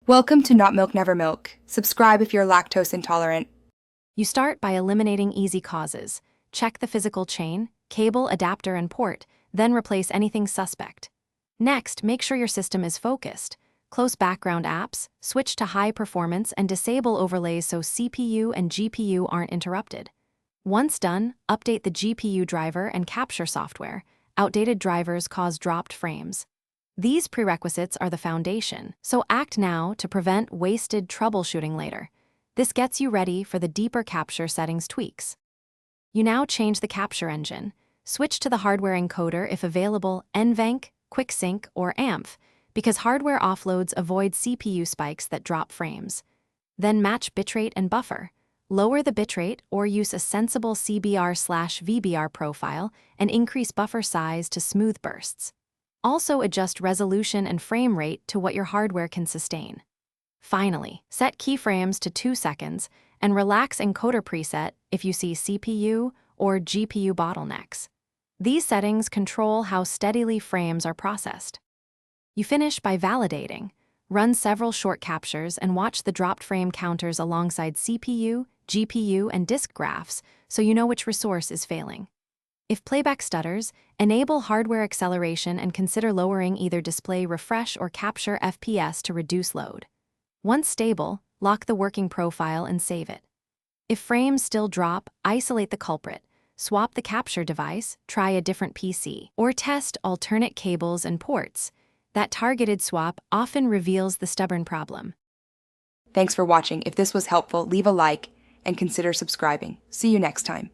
Welcome to Not Milk Never Milk. Subscribe if you're lactose intolerant. You start by eliminating easy causes. Check the physical chain, cable, adapter, and port, then replace anything suspect. Next, make sure your system is focused. Close background apps, switch to high performance, and disable overlays so CPU and GPU aren't interrupted. Once done, update the GPU driver and capture software. Outdated drivers cause dropped frames. These prerequisites are the foundation, so act now to prevent wasted troubleshooting later. This gets you ready for the deeper capture settings tweaks. You now change the capture engine. Switch to the hardware encoder if available, NVENC, QuickSync, or AMF, because hardware offloads avoid CPU spikes that drop frames. Then match bitrate and buffer. Lower the bitrate or use a sensible CBR/VBR profile and increase buffer size to smooth bursts. Also adjust resolution and frame rate to what your hardware can sustain. Finally, set keyframes to 2 seconds and relax encoder preset if you see CPU or GPU bottlenecks. These settings control how steadily frames are processed. You finish by validating. Run several short captures and watch the dropped frame counters alongside CPU, GPU, and disk graphs so you know which resource is failing. If playback stutters, enable hardware acceleration and consider lowering either display refresh or capture FPS to reduce load. Once stable, lock the working profile and save it. If frames still drop, isolate the culprit, swap the capture device, try a different PC, or test alternate cables and ports. That targeted swap often reveals the stubborn problem. Thanks for watching. If this was helpful, leave a like and consider subscribing. See you next time.